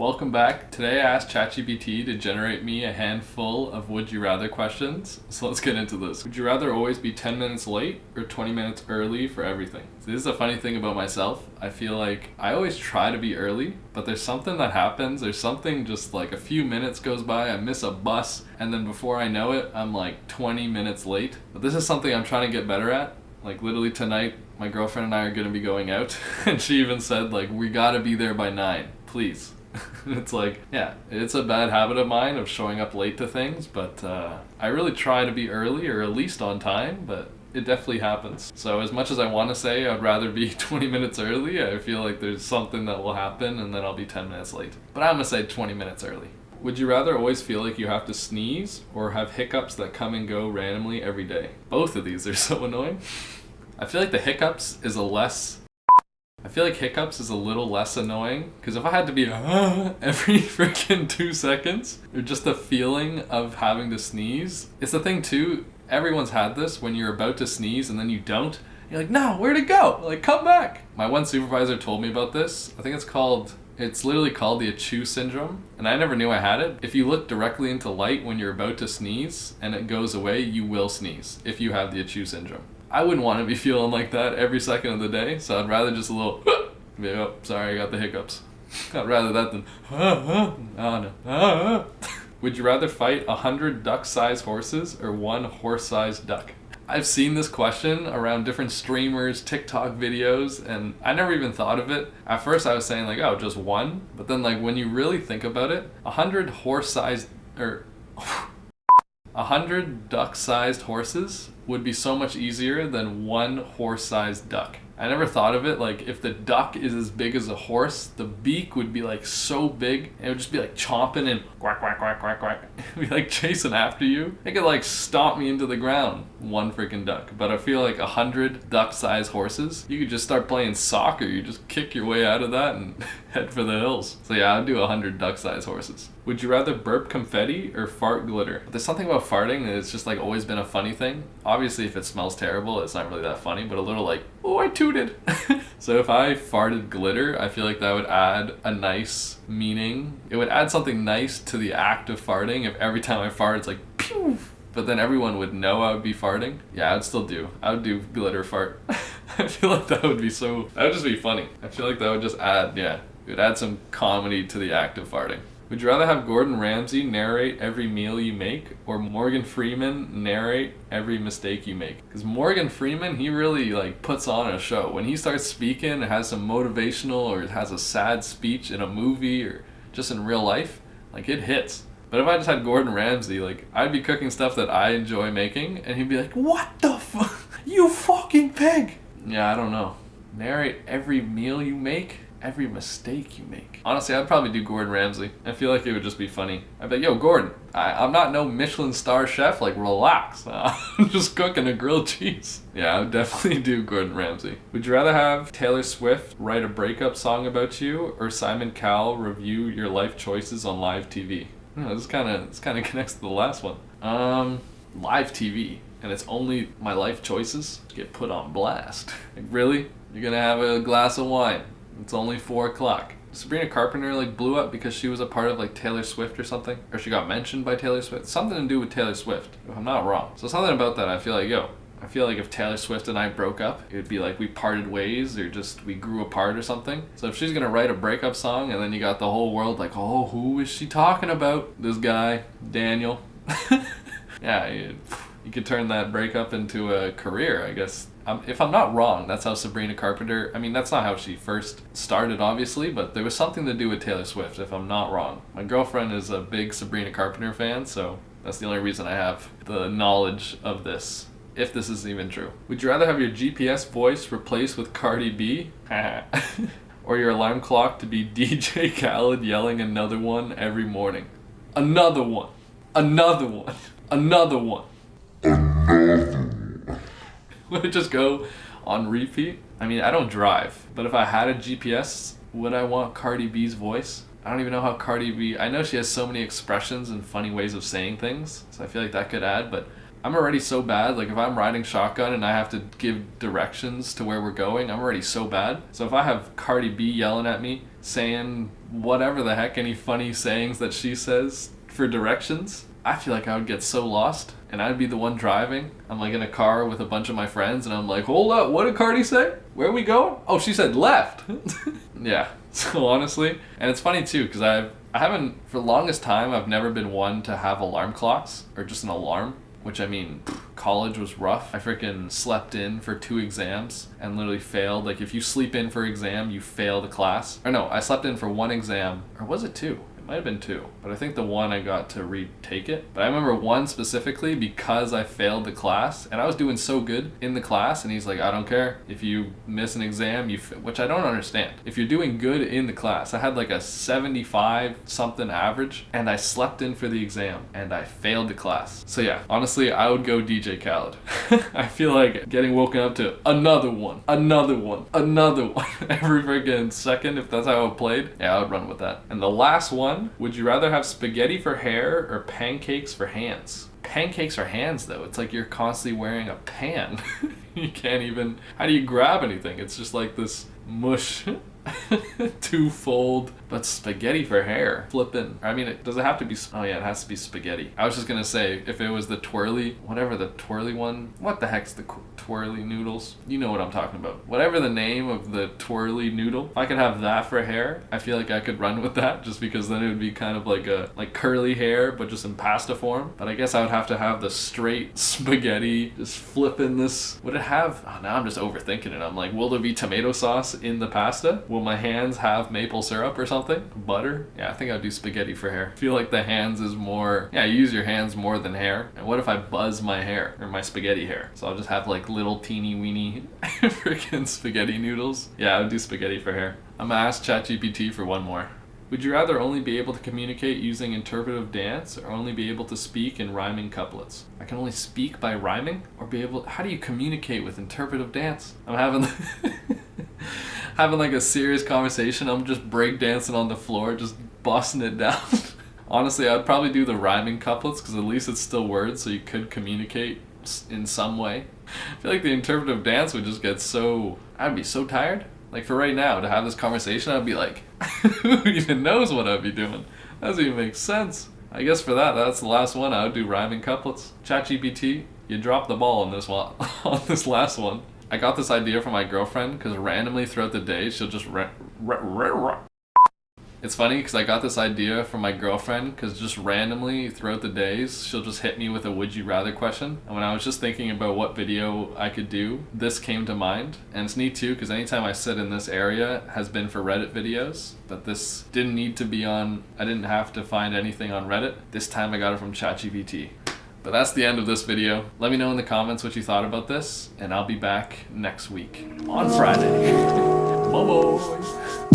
Welcome back. Today I asked ChatGPT to generate me a handful of would you rather questions. So let's get into this. Would you rather always be 10 minutes late or 20 minutes early for everything? So this is a funny thing about myself. I feel like I always try to be early, but there's something that happens. There's something just like a few minutes goes by, I miss a bus, and then before I know it, I'm like 20 minutes late. But this is something I'm trying to get better at. Like literally tonight, my girlfriend and I are gonna be going out, and she even said like, we gotta be there by 9, please. It's like, yeah, it's a bad habit of mine of showing up late to things, but I really try to be early or at least on time, but it definitely happens. So as much as I want to say I'd rather be 20 minutes early, I feel like there's something that will happen and then I'll be 10 minutes late. But I'm gonna say 20 minutes early. Would you rather always feel like you have to sneeze or have hiccups that come and go randomly every day? Both of these are so annoying. I feel like the hiccups is I feel like hiccups is a little less annoying, because if I had to be every freaking 2 seconds, or just the feeling of having to sneeze, it's the thing too, everyone's had this when you're about to sneeze and then you don't, you're like, no, where'd it go? Like, come back. My one supervisor told me about this. I think it's literally called the achoo syndrome, and I never knew I had it. If you look directly into light when you're about to sneeze and it goes away, you will sneeze if you have the achoo syndrome. I wouldn't want to be feeling like that every second of the day, so I'd rather just a little, oh, sorry, I got the hiccups. I'd rather that than, oh no. Would you rather fight 100 duck-sized horses or one horse-sized duck? I've seen this question around different streamers, TikTok videos, and I never even thought of it. At first I was saying like, oh, just one, but then like when you really think about it, 100 duck-sized horses would be so much easier than one horse-sized duck. I never thought of it, like if the duck is as big as a horse, the beak would be like so big, and it would just be like chomping and quack, quack, quack, quack, quack. It'd be like chasing after you. It could like stomp me into the ground, one freaking duck. But I feel like 100 duck-sized horses, you could just start playing soccer. You just kick your way out of that and head for the hills. So yeah, I'd do 100 duck-sized horses. Would you rather burp confetti or fart glitter? There's something about farting that it's just like always been a funny thing. Obviously if it smells terrible, it's not really that funny, but a little like, oh, I tooted. So if I farted glitter, I feel like that would add a nice meaning. It would add something nice to the act of farting if every time I fart it's like pew, but then everyone would know I would be farting. Yeah, I would do glitter fart. I feel like that would just be funny. I feel like that would just add, it would add some comedy to the act of farting. Would you rather have Gordon Ramsay narrate every meal you make or Morgan Freeman narrate every mistake you make? Because Morgan Freeman, he really like puts on a show. When he starts speaking, it has some motivational or it has a sad speech in a movie or just in real life, like it hits. But if I just had Gordon Ramsay, like I'd be cooking stuff that I enjoy making and he'd be like, what the fuck? You fucking pig! Yeah, I don't know. Narrate every meal you make? Every mistake you make. Honestly, I'd probably do Gordon Ramsay. I feel like it would just be funny. I'd be like, yo, Gordon, I'm not no Michelin star chef, like relax. I'm just cooking a grilled cheese. Yeah, I would definitely do Gordon Ramsay. Would you rather have Taylor Swift write a breakup song about you or Simon Cowell review your life choices on live TV? This kind of connects to the last one. Live TV, and it's only my life choices get put on blast. Like really? You're gonna have a glass of wine. It's only 4 o'clock. Sabrina Carpenter like blew up because she was a part of like Taylor Swift or something, or she got mentioned by Taylor Swift. Something to do with Taylor Swift, if I'm not wrong. So something about that, I feel like if Taylor Swift and I broke up, it would be like we parted ways or just we grew apart or something. So if she's gonna write a breakup song and then you got the whole world like, oh, who is she talking about? This guy, Daniel. Yeah, you could turn that breakup into a career, I guess. If I'm not wrong, that's how Sabrina Carpenter, that's not how she first started, obviously, but there was something to do with Taylor Swift, if I'm not wrong. My girlfriend is a big Sabrina Carpenter fan, so that's the only reason I have the knowledge of this, if this is even true. Would you rather have your GPS voice replaced with Cardi B? Or your alarm clock to be DJ Khaled yelling another one every morning? Another one. Another one. Another one. Would it just go on repeat? I don't drive, but if I had a GPS, would I want Cardi B's voice? I don't even know how Cardi B, I know she has so many expressions and funny ways of saying things, so I feel like that could add, but I'm already so bad. Like if I'm riding shotgun and I have to give directions to where we're going, I'm already so bad. So if I have Cardi B yelling at me, saying whatever the heck, any funny sayings that she says for directions. I feel like I would get so lost, and I'd be the one driving. I'm like in a car with a bunch of my friends, and I'm like, hold up, what did Cardi say? Where are we going? Oh, she said left. Yeah, so honestly, and it's funny too, because I haven't, for the longest time, I've never been one to have alarm clocks, or just an alarm, which I mean, college was rough. I freaking slept in for 2 exams and literally failed. Like if you sleep in for exam, you fail the class. Or no, I slept in for 1 exam, or was it 2? Might have been 2, but I think the 1 I got to retake it. But I remember 1 specifically because I failed the class, and I was doing so good in the class, and he's like, I don't care if you miss an exam, which I don't understand. If you're doing good in the class, I had like a 75 something average, and I slept in for the exam, and I failed the class. So yeah, honestly, I would go DJ Khaled. I feel like getting woken up to another one every freaking second, if that's how it played. Yeah, I would run with that. And the last one, would you rather have spaghetti for hair or pancakes for hands? Pancakes for hands though, it's like you're constantly wearing a pan. You can't even, how do you grab anything? It's just like this mush. Twofold. But spaghetti for hair, flippin'. I mean, does it have to be, oh yeah, it has to be spaghetti. I was just gonna say, if it was the twirly, whatever the twirly one, what the heck's the twirly noodles? You know what I'm talking about. Whatever the name of the twirly noodle, if I could have that for hair, I feel like I could run with that, just because then it would be kind of like curly hair, but just in pasta form. But I guess I would have to have the straight spaghetti, just flipping this. Would it have, oh, now I'm just overthinking it. I'm like, will there be tomato sauce in the pasta? Will my hands have maple syrup or something? Butter? Yeah, I think I'd do spaghetti for hair. I feel like the hands is more, yeah, you use your hands more than hair. And what if I buzz my hair, or my spaghetti hair? So I'll just have like little teeny weeny freaking spaghetti noodles. Yeah, I would do spaghetti for hair. I'm gonna ask ChatGPT for one more. Would you rather only be able to communicate using interpretive dance, or only be able to speak in rhyming couplets? I can only speak by rhyming? Or be able, how do you communicate with interpretive dance? I'm having having like a serious conversation, I'm just breakdancing on the floor, just busting it down. Honestly, I'd probably do the rhyming couplets, because at least it's still words, so you could communicate in some way. I feel like the interpretive dance would just get so, I'd be so tired. Like for right now, to have this conversation, I'd be like, who even knows what I'd be doing? That doesn't even make sense. I guess for that's the last one, I would do rhyming couplets. ChatGPT, you dropped the ball on this one, on this last one. I got this idea from my girlfriend, because randomly throughout the day, she'll just It's funny because I got this idea from my girlfriend, because just randomly throughout the days, she'll just hit me with a would you rather question. And when I was just thinking about what video I could do, this came to mind. And it's neat too, because anytime I sit in this area has been for Reddit videos, but this didn't need to be on, I didn't have to find anything on Reddit. This time I got it from ChatGPT. But that's the end of this video. Let me know in the comments what you thought about this, and I'll be back next week on Friday. Bye-bye.